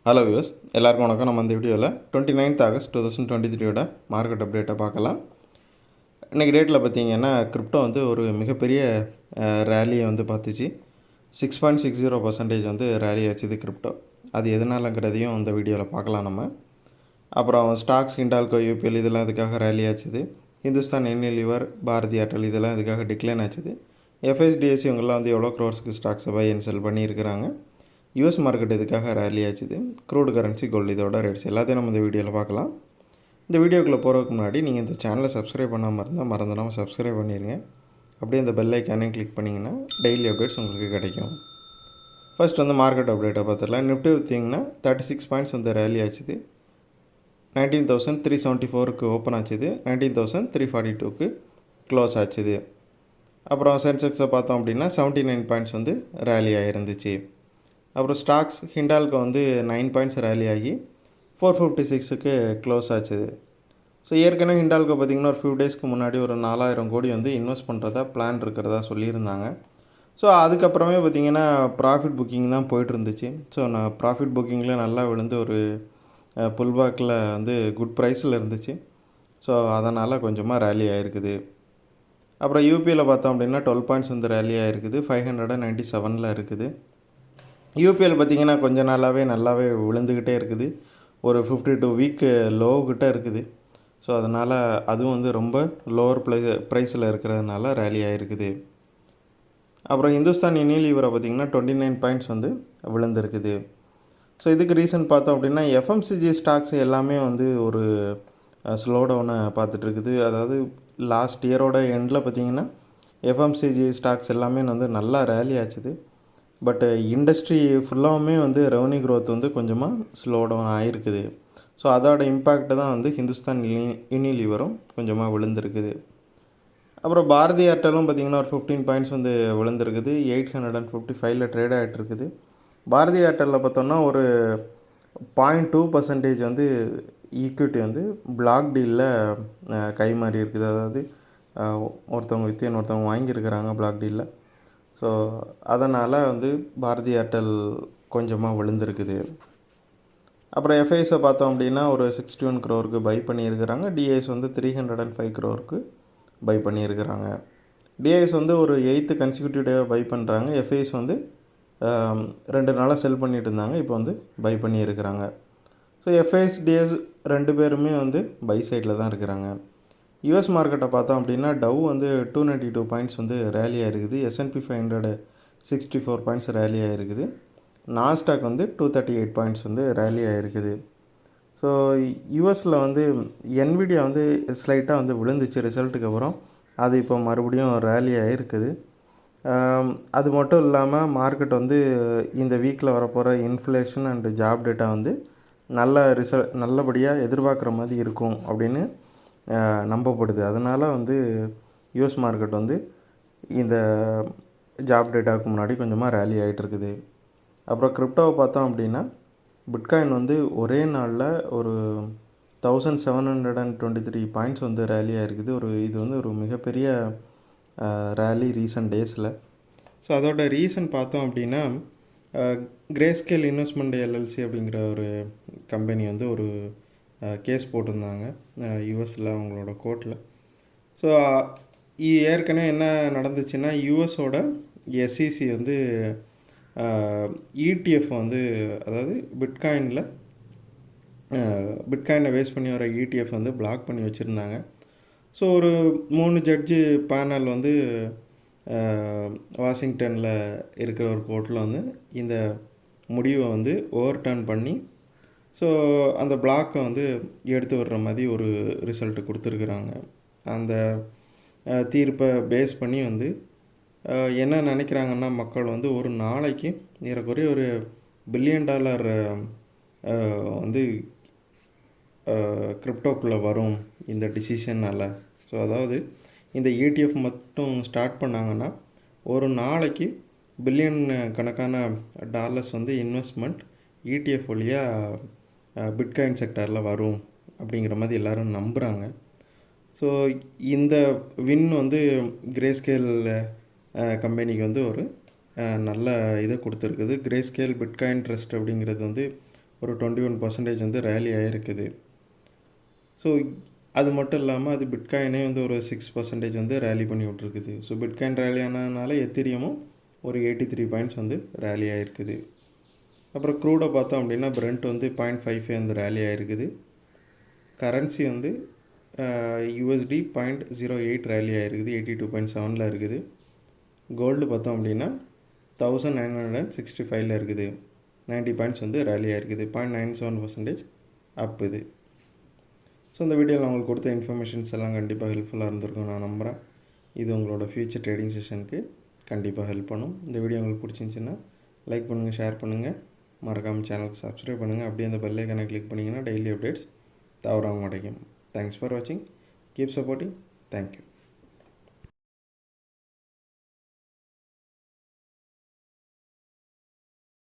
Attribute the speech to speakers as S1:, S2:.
S1: Hello views, எல்லாருக்கும் வணக்கம். நம்ம இந்த வீடியோவில் 29th ஆகஸ்ட் 2023 மார்க்கெட் அப்டேட்டை பார்க்கலாம். இன்றைக்கி டேட்டில் பார்த்திங்கன்னா கிரிப்டோ வந்து ஒரு மிகப்பெரிய ரேலியை வந்து பார்த்துச்சு. 6.60% வந்து ரேலி ஆச்சுது கிரிப்டோ. அது எதனாலங்கிறதையும் இந்த வீடியோவில் பார்க்கலாம் நம்ம. அப்புறம் ஸ்டாக்ஸ், ஹிண்டால்கோ, யூபிஎல் இதெல்லாம் இதுக்காக ரேலி ஆச்சுது. இந்துஸ்தான் யூனிலிவர், பாரதி ஏர்டெல் இதெல்லாம் இதுக்காக டிக்ளைன் ஆச்சுது. எஃப்எஸ்டிஎஸ்சி இவங்கெல்லாம் வந்து எவ்வளோ க்ரோர்ஸ்க்கு ஸ்டாக்ஸை பை அண்ட் செல் பண்ணியிருக்கிறாங்க. யூஎஸ் மார்க்கெட் இதுக்காக ரேலி ஆச்சுது. க்ரூடு கரன்சி, கோல்டு இதோட ரேட்ஸ் எல்லாத்தையும் நம்ம இந்த வீடியோவில் பார்க்கலாம். இந்த வீடியோக்குள்ளே போகிறதுக்கு முன்னாடி நீங்கள் இந்த சேனலை சப்ஸ்கிரைப் பண்ணாமல் இருந்தால் மறந்துடாமல் சப்ஸ்கிரைப் பண்ணிடுங்க. அப்படியே இந்த பெல் ஐக்கானையும் கிளிக் பண்ணிங்கன்னா டெய்லி அப்டேட்ஸ் உங்களுக்கு கிடைக்கும். ஃபர்ஸ்ட் வந்து மார்க்கெட் அப்டேட்டை பார்த்துடலாம். நிஃப்டி பார்த்திங்கன்னா 36 பாயிண்ட்ஸ் வந்து ரேலி ஆச்சுது. 19,374க்கு ஓப்பன் ஆச்சுது. 19,342க்கு க்ளோஸ் ஆச்சுது. அப்புறம் சென்செக்ஸை பார்த்தோம் அப்படின்னா 79 பாயிண்ட்ஸ் வந்து ரேலி ஆகிருந்துச்சு. அப்புறம் ஸ்டாக்ஸ், ஹிண்டால்கோ வந்து 9 பாயிண்ட்ஸ் ரேலி ஆகி 456க்கு க்ளோஸ் ஆச்சுது. ஸோ ஏற்கனவே ஹிண்டால்கோ பார்த்திங்கன்னா ஒரு ஃபியூ டேஸ்க்கு முன்னாடி ஒரு 4000 கோடி வந்து இன்வெஸ்ட் பண்ணுறதா பிளான் இருக்கிறதா சொல்லியிருந்தாங்க. ஸோ அதுக்கப்புறமே பார்த்திங்கன்னா ப்ராஃபிட் புக்கிங் தான் போய்ட்டு இருந்துச்சு. ஸோ நான் ப்ராஃபிட் புக்கிங்கில் நல்லா விழுந்து ஒரு புல்பேக்கில் வந்து குட் ப்ரைஸில் இருந்துச்சு. ஸோ அதனால் கொஞ்சமாக ரேலி ஆகிருக்குது. அப்புறம் யூபியில் பார்த்தோம் அப்படின்னா 12 பாயிண்ட்ஸ் வந்து ரேலி ஆகிருக்குது. 597 இருக்குது. யூபிஎல் பார்த்திங்கன்னா கொஞ்ச நாளாகவே நல்லாவே விழுந்துக்கிட்டே இருக்குது. ஒரு 52 வீக் லோக்கிட்ட இருக்குது. ஸோ அதனால் அதுவும் வந்து ரொம்ப லோவர் ப்ரைஸில் இருக்கிறதுனால ரேலி ஆகிருக்குது. அப்புறம் இந்துஸ்தான் யூனிலிவரை பார்த்திங்கன்னா 29 பாயிண்ட்ஸ் வந்து விழுந்துருக்குது. ஸோ இதுக்கு ரீசன் பார்த்தோம் அப்படின்னா எஃப்எம்சிஜி ஸ்டாக்ஸ் எல்லாமே வந்து ஒரு ஸ்லோ டவுனை பார்த்துட்ருக்குது. அதாவது லாஸ்ட் இயரோட எண்டில் பார்த்திங்கன்னா எஃப்எம்சிஜி ஸ்டாக்ஸ் எல்லாமே வந்து நல்லா ரேலி ஆச்சுது. பட் இண்டஸ்ட்ரி ஃபுல்லாகவுமே வந்து ரெவன்யூ க்ரோத் வந்து கொஞ்சமாக ஸ்லோ டவுன் ஆகிருக்குது. ஸோ அதோட இம்பேக்ட் தான் வந்து ஹிந்துஸ்தான் யூனிலிவரும் கொஞ்சமாக விழுந்திருக்குது. அப்புறம் பாரதி ஏர்டெலும் பார்த்திங்கன்னா ஒரு 15 பாயிண்ட்ஸ் வந்து விழுந்திருக்குது. 855ல் ட்ரேட் ஆகிட்டுருக்குது. பாரதி ஏர்டெல்லில் பார்த்தோன்னா ஒரு 0.2% வந்து ஈக்விட்டி வந்து பிளாக் டீலில் கை மாறி இருக்குது. அதாவது ஒருத்தவங்க விற்று இன்னொருத்தவங்க வாங்கியிருக்கிறாங்க பிளாக் டீலில். ஸோ அதனால் வந்து பாரதி ஏர்டெல் கொஞ்சமாக விழுந்திருக்குது. அப்புறம் எஃப்ஐஎஸை பார்த்தோம் அப்படின்னா ஒரு 61 crore பை பண்ணியிருக்கிறாங்க. டிஐஎஸ் வந்து 305 crore பை பண்ணியிருக்கிறாங்க. டிஐஎஸ் வந்து ஒரு 8th கன்சிக்யூட்டிவ் டேவாக பை பண்ணுறாங்க. எஃப்ஐஎஸ் வந்து 2 நாளாக செல் பண்ணிட்டு இருந்தாங்க. இப்போ வந்து பை பண்ணியிருக்கிறாங்க. ஸோ எஃப்ஐஎஸ், டிஐஎஸ் 2 பேருமே வந்து பை சைடில் தான் இருக்கிறாங்க. யூஎஸ் மார்க்கெட்டை பார்த்தோம் அப்படின்னா டவ் வந்து 292 பாயிண்ட்ஸ் வந்து ரேலி ஆகிருக்குது. S&P 500 64 பாயிண்ட்ஸ் ரேலி ஆகிருக்குது. நாஸ்டாக் வந்து 238 பாயிண்ட்ஸ் வந்து ரேலி ஆகிருக்குது. ஸோ யூஎஸில் வந்து என்விடியா வந்து ஸ்லைட்டாக வந்து விழுந்துச்சு ரிசல்ட்டுக்கு அப்புறம். அது இப்போ மறுபடியும் ரேலி ஆகிருக்குது. அது மட்டும் இல்லாமல் மார்க்கெட் வந்து இந்த வீக்கில் வரப்போகிற இன்ஃப்ளேஷன் அண்டு ஜாப் டேட்டா வந்து நல்லபடியாக எதிர்பார்க்குற மாதிரி இருக்கும் அப்படின்னு நம்பப்படுது. அதனால் வந்து யூஎஸ் மார்க்கெட் வந்து இந்த ஜாப் டேட்டாவுக்கு முன்னாடி கொஞ்சமாக ரேலி ஆகிட்டு இருக்குது. அப்புறம் கிரிப்டோவை பார்த்தோம் அப்படின்னா பிட்காயின் வந்து ஒரே நாளில் ஒரு 1723 பாயிண்ட்ஸ் வந்து ரேலி ஆகிருக்குது. இது வந்து ஒரு மிகப்பெரிய ரேலி ரீசன்ட் டேஸில். ஸோ அதோட ரீசன் பார்த்தோம் அப்படின்னா கிரேஸ்கேல் இன்வெஸ்ட்மெண்ட் எல்எல்சி அப்படிங்கிற ஒரு கம்பெனி வந்து ஒரு கேஸ் போட்டிருந்தாங்க யூஎஸில் அவங்களோட கோர்ட்டில். ஸோ ஏற்கனவே என்ன நடந்துச்சுன்னா யூஎஸோட எஸ்இசி வந்து இடிஎஃப் வந்து, அதாவது பிட்காயினை வேஸ்ட் பண்ணி வர இடிஎஃப் வந்து பிளாக் பண்ணி வச்சுருந்தாங்க. ஸோ ஒரு 3 ஜட்ஜு பேனல் வந்து வாஷிங்டனில் இருக்கிற ஒரு கோர்ட்டில் வந்து இந்த முடிவை வந்து ஓவர் டர்ன் பண்ணி ஸோ அந்த பிளாக்கை வந்து எடுத்து வர்ற மாதிரி ஒரு ரிசல்ட்டு கொடுத்துருக்குறாங்க. அந்த தீர்ப்பை பேஸ் பண்ணி வந்து என்ன நினைக்கிறாங்கன்னா மக்கள் வந்து ஒரு நாளைக்கு ஏறக்குறைய ஒரு $1 பில்லியன் வந்து கிரிப்டோக்குள்ளே வரும் இந்த டிசிஷனால். ஸோ அதாவது இந்த ETF மட்டும் ஸ்டார்ட் பண்ணாங்கன்னா ஒரு நாளைக்கு பில்லியன் கணக்கான டாலர்ஸ் வந்து இன்வெஸ்ட்மெண்ட் ETF வழியாக பிட்காயின் செக்டாரில் வரும் அப்படிங்கிற மாதிரி எல்லோரும் நம்புகிறாங்க. ஸோ இந்த வின் வந்து கிரேஸ்கேல் கம்பெனிக்கு வந்து ஒரு நல்ல இதை கொடுத்துருக்குது. கிரேஸ்கேல் பிட்காயின் ட்ரஸ்ட் அப்படிங்கிறது வந்து ஒரு 21% வந்து ரேலி ஆகிருக்குது. ஸோ அது மட்டும் இல்லாமல் அது பிட்காயினே வந்து ஒரு 6% வந்து ரேலி பண்ணி விட்ருக்குது. ஸோ பிட்காயின் ரேலி ஆனதுனால எத்திரியமும் ஒரு 83 பாயிண்ட்ஸ் வந்து ரேலி ஆகிருக்குது. அப்புறம் க்ரூடை பார்த்தோம் அப்படின்னா பிரெண்ட் வந்து 0.55 வந்து ரேலி ஆகிருக்குது. கரன்சி வந்து USD 0.08 ரேலி ஆகிருக்குது, 82.7 இருக்குது. கோல்டு பார்த்தோம் அப்படின்னா 1965 இருக்குது, 90 பாயிண்ட்ஸ் வந்து ரேலி ஆகிருக்குது, 0.97% அப் இது. ஸோ இந்த வீடியோவில் நான் உங்களுக்கு கொடுத்த இன்ஃபர்மேஷன்ஸ் எல்லாம் கண்டிப்பாக ஹெல்ப்ஃபுல்லாக இருந்திருக்கும் நான் நம்புகிறேன். இது உங்களோட ஃபியூச்சர் ட்ரேடிங் செஷனுக்கு கண்டிப்பாக ஹெல்ப் பண்ணும். இந்த வீடியோ உங்களுக்கு பிடிச்சிருந்துச்சின்னா லைக் பண்ணுங்கள், ஷேர் பண்ணுங்கள், மறக்காமல் சேனலுக்கு சப்ஸ்கிரைப் பண்ணுங்கள். அப்படியே அந்த பெல் ஐக்கானை கிளிக் பண்ணிங்கன்னா டெய்லி அப்டேட்ஸ் தவறாமல் கிடைக்கும். தேங்க்ஸ் ஃபார் வாட்சிங். Keep supporting. தேங்க்யூ.